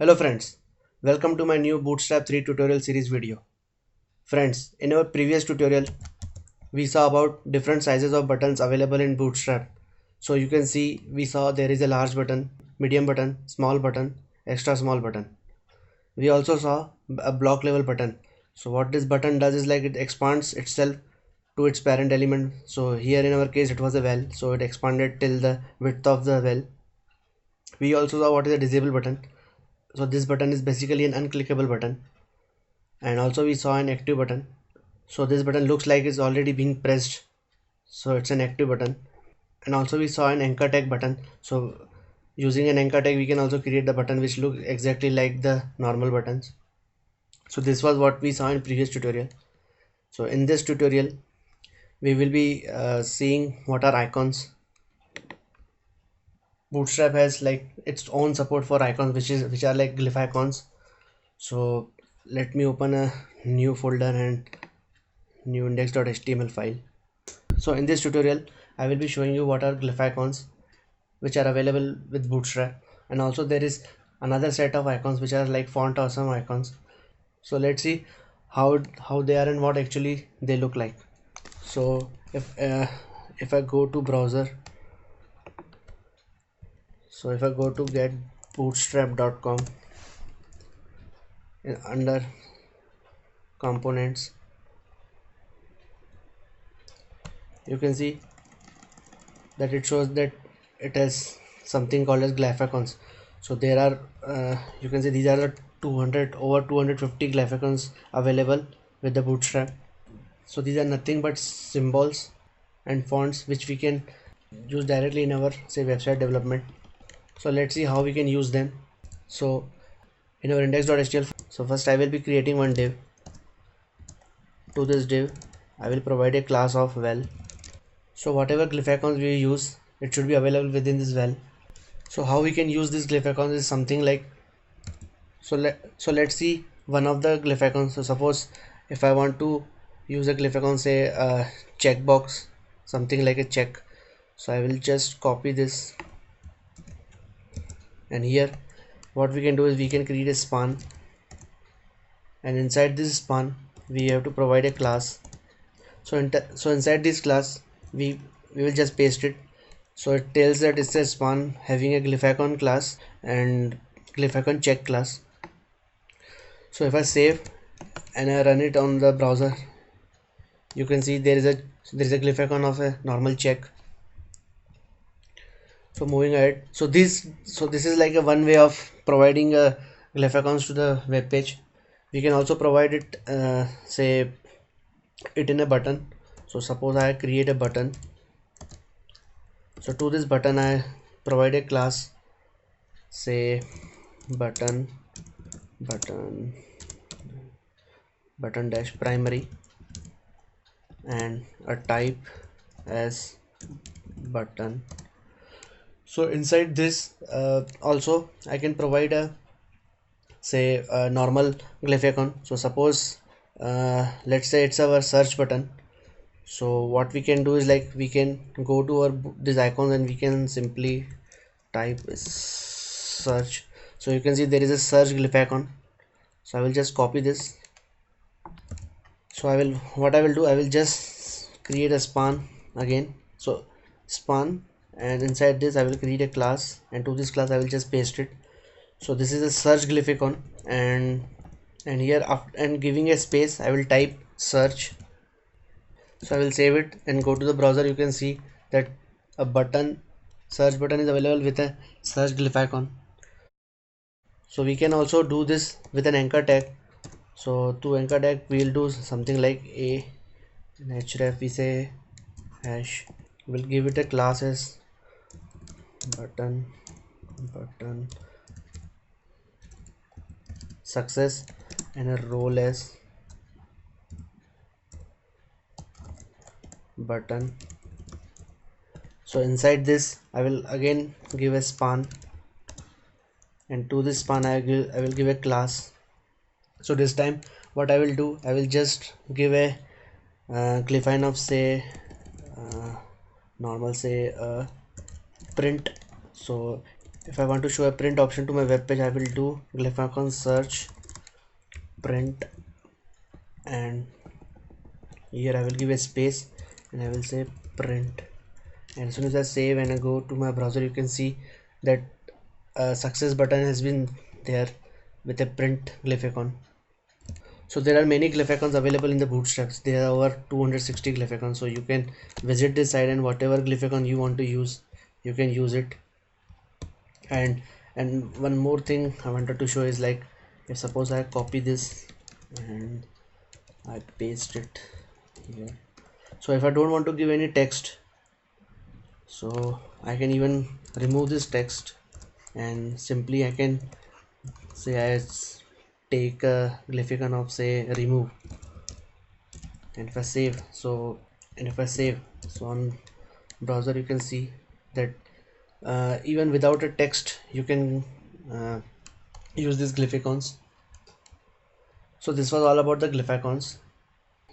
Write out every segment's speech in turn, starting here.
Hello friends, welcome to my new Bootstrap 3 tutorial series video. Friends, in our previous tutorial, we saw about different sizes of buttons available in Bootstrap. So you can see we saw there is a large button, medium button, small button, extra small button. We also saw a block level button. So what this button does is like it expands itself to its parent element. So here in our case it was a well, so it expanded till the width of the well. We also saw what is a disable button. So this button is basically an unclickable button, and also we saw an active button. So this button looks like it's already being pressed, so it's an active button. And also we saw an anchor tag button. So using an anchor tag we can also create the button which look exactly like the normal buttons. So this was what we saw in previous tutorial. So in this tutorial we will be seeing what are icons. Bootstrap has like its own support for icons which are like glyph icons. So let me open a new folder and new index.html file. So in this tutorial I will be showing you what are glyph icons which are available with Bootstrap, and also there is another set of icons which are like font awesome icons. So let's see how they are and what actually they look like. So if I go to browser, so if I go to get bootstrap.com, under components you can see that it shows that it has something called as glyph icons. So there are you can see these are the 200 over 250 glyph icons available with the Bootstrap. So these are nothing but symbols and fonts which we can use directly in our say website development. So let's see how we can use them. So in our index.html, so first I will be creating one div. To this div I will provide a class of well. So whatever glyph icons we use, it should be available within this well. So how we can use this glyph icons is something like, let's see one of the glyph icons. So suppose if I want to use a glyph icon, say checkbox, something like a check. So I will just copy this, and here what we can do is we can create a span, and inside this span we have to provide a class. So inside this class we will just paste it. So it tells that it's a span having a glyph icon class and glyph icon check class. So if I save and I run it on the browser, you can see there is a glyph icon of a normal check. So moving ahead, so this is like a one way of providing glyph icons to the web page. We can also provide it say it in a button. So suppose I create a button. So to this button I provide a class, say button button dash primary, and a type as button. So inside this also I can provide a say a normal glyph icon. So suppose let's say it's our search button. So what we can do is like we can go to our these icons and we can simply type search. So you can see there is a search glyph icon. So I will just copy this. So what I will do, I will just create a span again. So span, and inside this I will create a class, and to this class I will just paste it. So this is a search glyph icon, and here after and giving a space I will type search. So I will save it and go to the browser. You can see that a button search button is available with a search glyph icon. So we can also do this with an anchor tag. So to anchor tag we will do something like a href, we say hash, we'll give it a class as button success and a role as button. So inside this I will again give a span, and to this span I will give a class. So this time what I will do, I will just give a glyph icon of say normal, say print. So if I want to show a print option to my web page, I will do glyphicon search print, and here I will give a space and I will say print, and as soon as I save and I go to my browser, you can see that a success button has been there with a print glyphicon. So there are many glyphicons available in the bootstraps. There are over 260 glyphicons, so you can visit this site and whatever glyphicon you want to use, you can use it. And one more thing I wanted to show is, like, if suppose I copy this and I paste it here, so if I don't want to give any text, so I can even remove this text, and simply I can say I take a glyphicon of say remove, and if I save, so on browser you can see that even without a text you can uh, use these glyphicons. So this was all about the glyphicons.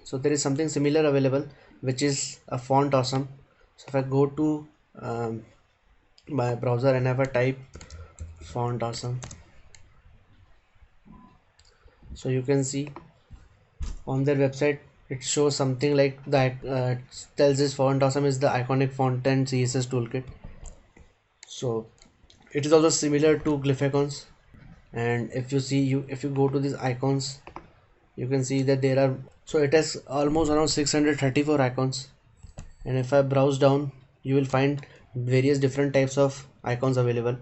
So there is something similar available, which is a font awesome. So if I go to um, my browser and if I type font awesome, so you can see on their website it shows something like the tells this font awesome is the iconic font and CSS toolkit. So it is also similar to glyphicons, and if you go to these icons, you can see that there are, so it has almost around 634 icons, and if I browse down, you will find various different types of icons available.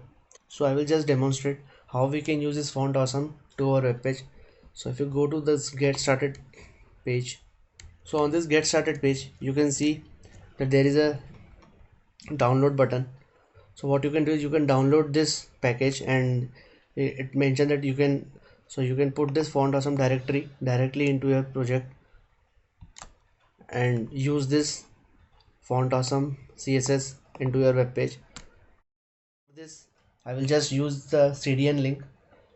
So I will just demonstrate how we can use this font awesome to our web page. So if you go to this get started page, so on this get started page you can see that there is a download button. So what you can do is you can download this package, and it mentioned that you can, so you can put this font awesome directory directly into your project and use this font awesome CSS into your web page. For this I will just use the CDN link.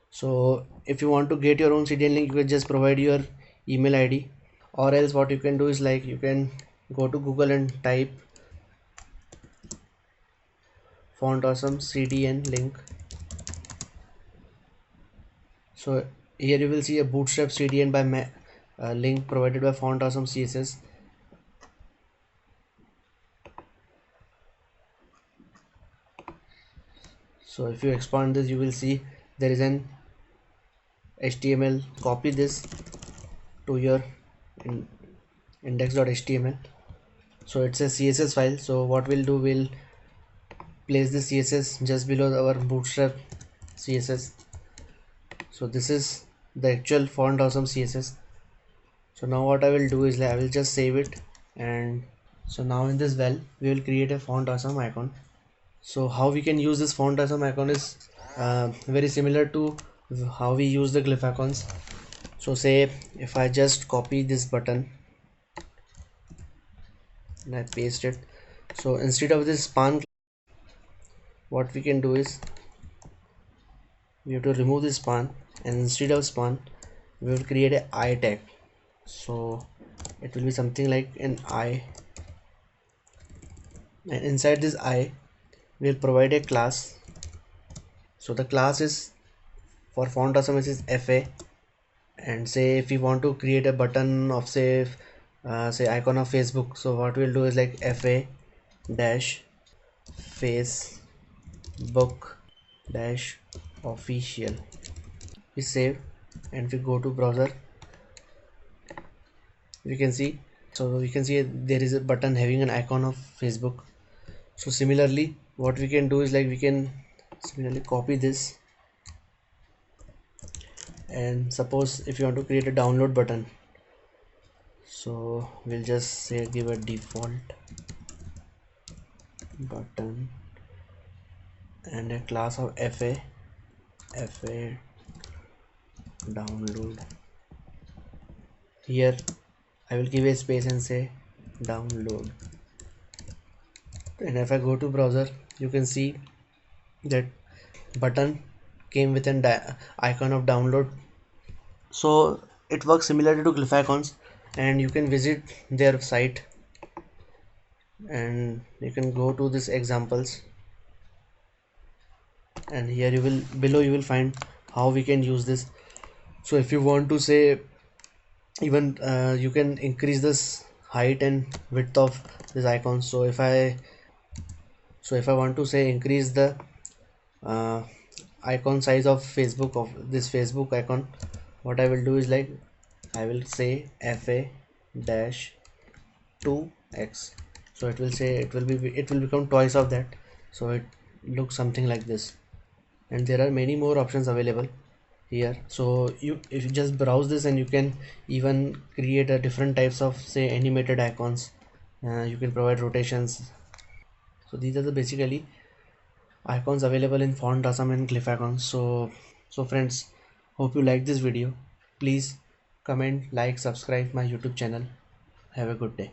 So if you want to get your own CDN link, you can just provide your email ID, or else what you can do is, like, you can go to Google and type font awesome CDN link. So here you will see a bootstrap CDN by link provided by font awesome CSS. So if you expand this, you will see there is an HTML. Copy this to your index.html. So it's a CSS file. So what we'll do, we'll place the CSS just below our bootstrap CSS. So this is the actual font awesome CSS. So now what I will do is, like, I will just save it, and so now in this well we will create a font awesome icon. So how we can use this font awesome icon is very similar to how we use the glyphicons. So say if I just copy this button and I paste it, so instead of this span, what we can do is we have to remove this span, and instead of span we will create a I tag. So it will be something like an I, and inside this I we'll provide a class. So the class is for font awesome is FA, and say if we want to create a button of say icon of Facebook, so what we'll do is like FA dash Facebook dash official. We save and we go to browser, we can see, so we can see there is a button having an icon of Facebook. So similarly what we can do is, like, we can similarly copy this, and suppose if you want to create a download button, so we'll just say give a default button and a class of FA download. Here I will give a space and say download, and if I go to browser, you can see that button came with an icon of download. So it works similarly to glyphicons, and you can visit their site and you can go to these examples. and here you will below you will find how we can use this. So if you want to say even you can increase this height and width of this icon. So if I want to say increase the uh, icon size of Facebook, of this Facebook icon, what I will do is like I will say fa dash 2x, so it will say it will become twice of that. So it looks something like this, and there are many more options available here. So you if you just browse this, and you can even create a different types of say animated icons. You can provide rotations. So these are the basically icons available in Font Awesome and Glyph icons. So friends, hope you like this video. Please comment, like, subscribe my YouTube channel. Have a good day.